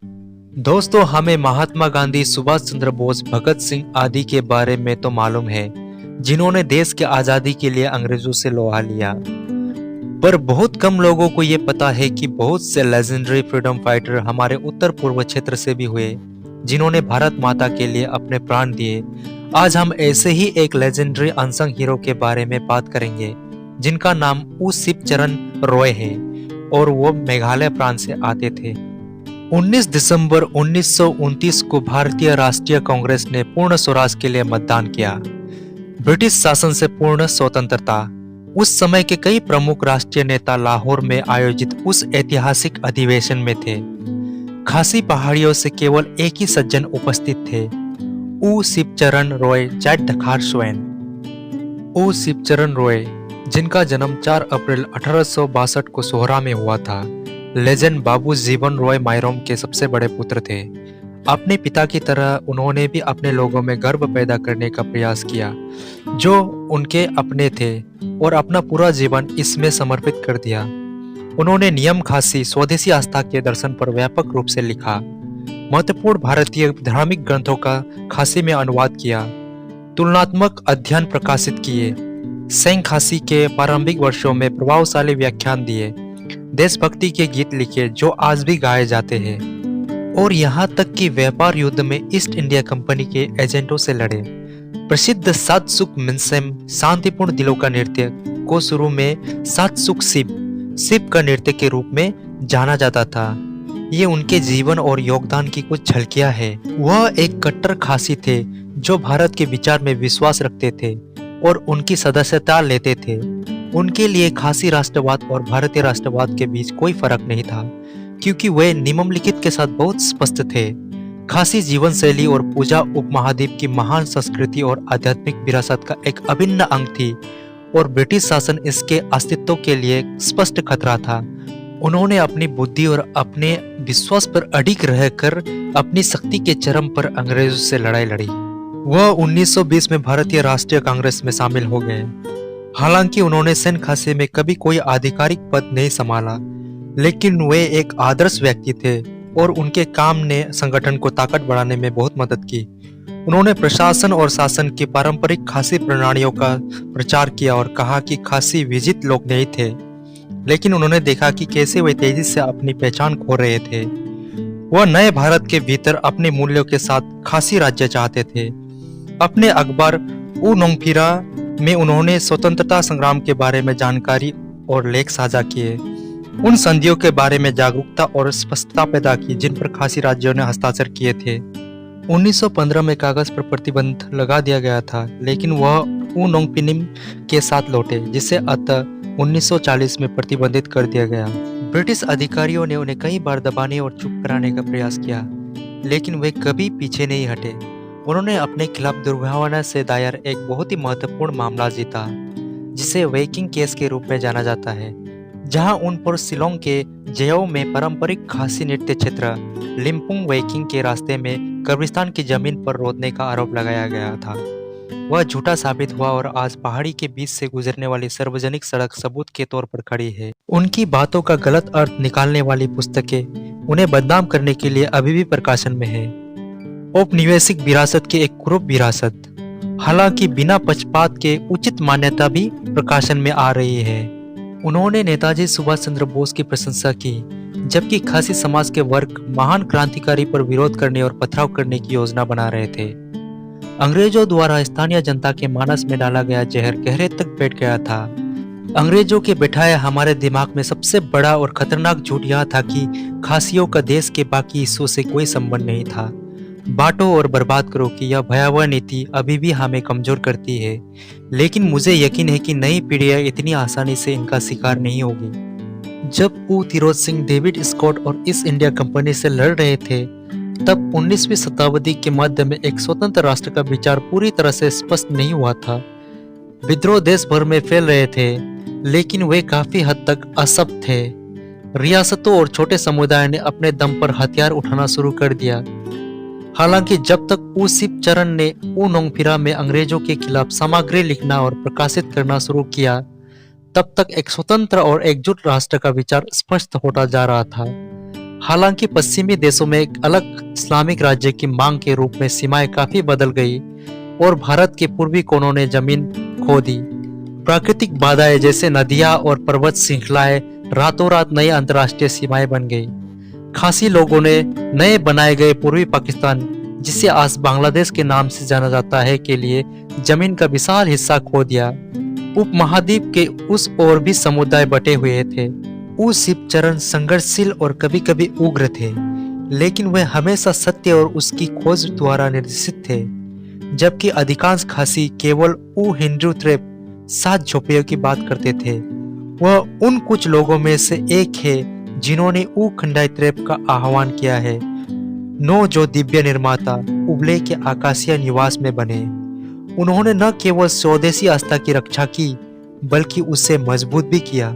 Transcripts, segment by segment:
दोस्तों, हमें महात्मा गांधी, सुभाष चंद्र बोस, भगत सिंह आदि के बारे में तो मालूम है, जिन्होंने देश के आजादी के लिए अंग्रेजों से लोहा लिया। पर बहुत कम लोगों को ये पता है कि बहुत से लेजेंडरी फ्रीडम फाइटर हमारे उत्तर पूर्व क्षेत्र से भी हुए, जिन्होंने भारत माता के लिए अपने प्राण दिए। आज हम ऐसे ही एक लेजेंडरी अनसंग हीरो के बारे में बात करेंगे, जिनका नाम ऊ शिवचरण रॉय है और वो मेघालय प्रांत से आते थे। 19 दिसंबर 1929 को भारतीय राष्ट्रीय कांग्रेस ने पूर्ण स्वराज के लिए मतदान किया। ब्रिटिश शासन से पूर्ण स्वतंत्रता। उस समय के कई प्रमुख राष्ट्रीय नेता लाहौर में आयोजित उस ऐतिहासिक अधिवेशन में थे। खासी पहाड़ियों से केवल एक ही सज्जन उपस्थित थे, ऊ शिवचरण रॉय चैट ढखार स्वैन। ऊ शिवचरण रॉय, जिनका जन्म 4 अप्रैल 1862 को सोहरा में हुआ था, लेजेंड बाबू जीवन रॉय मायरोम के सबसे बड़े पुत्र थे। अपने पिता की तरह उन्होंने भी अपने लोगों में गर्व पैदा करने का प्रयास किया, जो उनके अपने थे, और अपना पूरा जीवन इसमें समर्पित कर दिया। उन्होंने नियम खासी स्वदेशी आस्था के दर्शन पर व्यापक रूप से लिखा, महत्वपूर्ण भारतीय धार्मिक ग्रंथों का खासी में अनुवाद किया, तुलनात्मक अध्ययन प्रकाशित किए, सेंग खासी के प्रारंभिक वर्षों में प्रभावशाली व्याख्यान दिए, देशभक्ति के गीत लिखे जो आज भी गाए जाते हैं, और यहाँ तक कि व्यापार युद्ध में ईस्ट इंडिया कंपनी के एजेंटों से लड़े। प्रसिद्ध सात सुख मिनसेम शांतिपूर्ण दिलों का नृत्य को शुरू में सात सुख शिव का नृत्य के रूप में जाना जाता था। ये उनके जीवन और योगदान की कुछ झलकियां है। वह एक कट्टर खासी थे जो भारत के विचार में विश्वास रखते थे और उनकी सदस्यता लेते थे। उनके लिए खासी राष्ट्रवाद और भारतीय राष्ट्रवाद के बीच कोई फर्क नहीं था, क्योंकि वे निम्नलिखित के साथ बहुत स्पष्ट थे। खासी जीवन शैली और पूजा उपमहाद्वीप की महान संस्कृति और आध्यात्मिक विरासत का एक अभिन्न अंग थी, और ब्रिटिश शासन इसके अस्तित्व के लिए स्पष्ट खतरा था। उन्होंने अपनी बुद्धि और अपने विश्वास पर अडिग रहकर अपनी शक्ति के चरम पर अंग्रेजों से लड़ाई लड़ी। वह 1920 में भारतीय राष्ट्रीय कांग्रेस में शामिल हो गए। हालांकि उन्होंने सेन खासी में कभी कोई आधिकारिक पद नहीं संभाला, लेकिन वे एक आदर्श व्यक्ति थे और उनके काम ने संगठन को ताकत बढ़ाने में बहुत मदद की। उन्होंने प्रशासन और शासन की पारंपरिक खासी प्रणालियों का प्रचार किया और कहा कि खासी विजित लोग नहीं थे, लेकिन उन्होंने देखा कि कैसे वे तेजी से अपनी पहचान खो रहे थे। वह नए भारत के भीतर अपने मूल्यों के साथ खासी राज्य चाहते थे। अपने अखबार ऊ नोंगफिरा में उन्होंने स्वतंत्रता संग्राम के बारे में जानकारी और लेख साझा किए, उन संधियों के बारे में जागरूकता और स्पष्टता पैदा की जिन पर खासी राज्यों ने हस्ताक्षर किए थे। 1915 में कागज पर प्रतिबंध लगा दिया गया था, लेकिन वह ऊ नोंगपिनिम के साथ लौटे, जिसे अतः 1940 में प्रतिबंधित कर दिया गया। ब्रिटिश अधिकारियों ने उन्हें कई बार दबाने और चुप कराने का प्रयास किया, लेकिन वे कभी पीछे नहीं हटे। उन्होंने अपने खिलाफ दुर्भावना से दायर एक बहुत ही महत्वपूर्ण मामला जीता, जिसे वेकिंग केस के रूप में जाना जाता है, जहां उन पर शिलोंग के जेओ में पारंपरिक खासी नृत्य क्षेत्र लिम्पुंग वेकिंग के रास्ते में कब्रिस्तान की जमीन पर रोदने का आरोप लगाया गया था। वह झूठा साबित हुआ और आज पहाड़ी के बीच से गुजरने वाली सार्वजनिक सड़क सबूत के तौर पर खड़ी है। उनकी बातों का गलत अर्थ निकालने वाली पुस्तकें उन्हें बदनाम करने के लिए अभी भी प्रकाशन में है। औपनिवेशिक विरासत की एक क्रूर विरासत, हालांकि बिना पक्षपात के उचित मान्यता भी प्रकाशन में आ रही है। उन्होंने नेताजी सुभाष चंद्र बोस की प्रशंसा की, जबकि खासी समाज के वर्ग महान क्रांतिकारी पर विरोध करने और पथराव करने की योजना बना रहे थे। अंग्रेजों द्वारा स्थानीय जनता के मानस में डाला गया जहर गहरे तक बैठ गया था। अंग्रेजों के बैठाए हमारे दिमाग में सबसे बड़ा और खतरनाक झूठ यह था कि खासियों का देश के बाकी हिस्सों से कोई संबंध नहीं था। बांटो और बर्बाद करो की यह भयावह नीति अभी भी हमें कमजोर करती है, लेकिन मुझे यकीन है कि नई पीढ़ियां इतनी आसानी से इनका शिकार नहीं होगी। जब ऊ तिरोध सिंह डेविड स्कॉट और ईस्ट इंडिया कंपनी से लड़ रहे थे, तब 19वीं शताब्दी के मध्य में एक स्वतंत्र राष्ट्र का विचार पूरी तरह से स्पष्ट नहीं हुआ था। विद्रोह देश भर में फैल रहे थे, लेकिन वे काफी हद तक असफल थे। रियासतों और छोटे समुदाय ने अपने दम पर हथियार उठाना शुरू कर दिया। हालांकि जब तक ऊ शिवचरण ने ऊ नोंगफिरा में अंग्रेजों के खिलाफ सामग्री लिखना और प्रकाशित करना शुरू किया, तब तक एक स्वतंत्र और एकजुट राष्ट्र का विचार स्पष्ट होता जा रहा था। हालांकि पश्चिमी देशों में एक अलग इस्लामिक राज्य की मांग के रूप में सीमाएं काफी बदल गई और भारत के पूर्वी कोनों ने जमीन खो दी। प्राकृतिक बाधाएं जैसे नदियां और पर्वत श्रृंखलाएं रातों रात नई अंतर्राष्ट्रीय सीमाएं बन गई। खासी लोगों ने नए बनाए गए पूर्वी पाकिस्तान, जिसे आज बांग्लादेश के नाम से जाना जाता है, के लिए जमीन का विशाल हिस्सा खो दिया। उपमहाद्वीप के उस ओर भी समुदाय बटे हुए थे। वो शिवचरण संघर्षशील और कभी-कभी उग्र थे, लेकिन वे हमेशा सत्य और उसकी खोज द्वारा निर्देशित थे। जबकि अधिकांश खासी केवल ऊ हिंदू त्रेप 7 झोपड़ियों की बात करते थे। वह उन कुछ लोगों में से एक है जिन्होंने ऊ खंडाई त्रेप का आह्वान किया है। 9 जो दिव्य निर्माता उबले के आकाशीय निवास में बने। उन्होंने न केवल स्वदेशी आस्था की रक्षा की, बल्कि उसे मजबूत भी किया।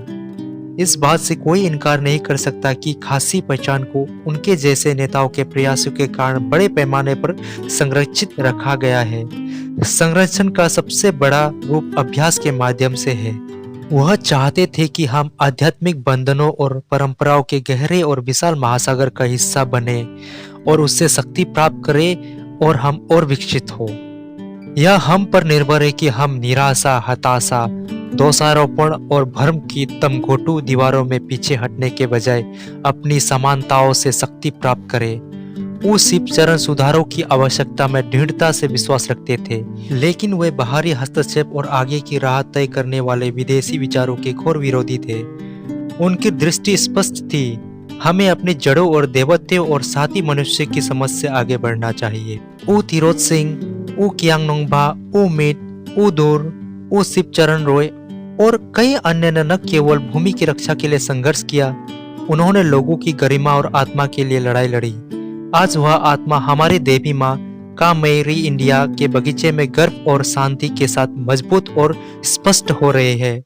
इस बात से कोई इनकार नहीं कर सकता कि खासी पहचान को उनके जैसे नेताओं के प्रयासों के कारण बड़े पैमाने पर संरक्षित रखा गया है। संरक्षण का सबसे बड़ा रूप अभ्यास के माध्यम से है। वह चाहते थे कि हम आध्यात्मिक बंधनों और परंपराओं के गहरे और विशाल महासागर का हिस्सा बने और उससे शक्ति प्राप्त करें और हम और विकसित हो। यह हम पर निर्भर है कि हम निराशा, हताशा, दोषारोपण और भ्रम की तमघोटू दीवारों में पीछे हटने के बजाय अपनी समानताओं से शक्ति प्राप्त करें। वो शिवचरण सुधारों की आवश्यकता में दृढ़ता से विश्वास रखते थे, लेकिन वे बाहरी हस्तक्षेप और आगे की राह तय करने वाले विदेशी विचारों के घोर विरोधी थे। उनकी दृष्टि स्पष्ट थी, हमें अपनी जड़ों और देवत्व और साथी मनुष्य की समझ से आगे बढ़ना चाहिए। ऊ तिरोत सिंह, ऊ कियांग नोंगबा, ऊ मिट, ऊ दूर, ऊ शिवचरण रॉय और कई अन्य ने न केवल भूमि की रक्षा के लिए संघर्ष किया, उन्होंने लोगों की गरिमा और आत्मा के लिए लड़ाई लड़ी। आज वह आत्मा हमारी देवी माँ का मेरी इंडिया के बगीचे में गर्व और शांति के साथ मजबूत और स्पष्ट हो रहे हैं।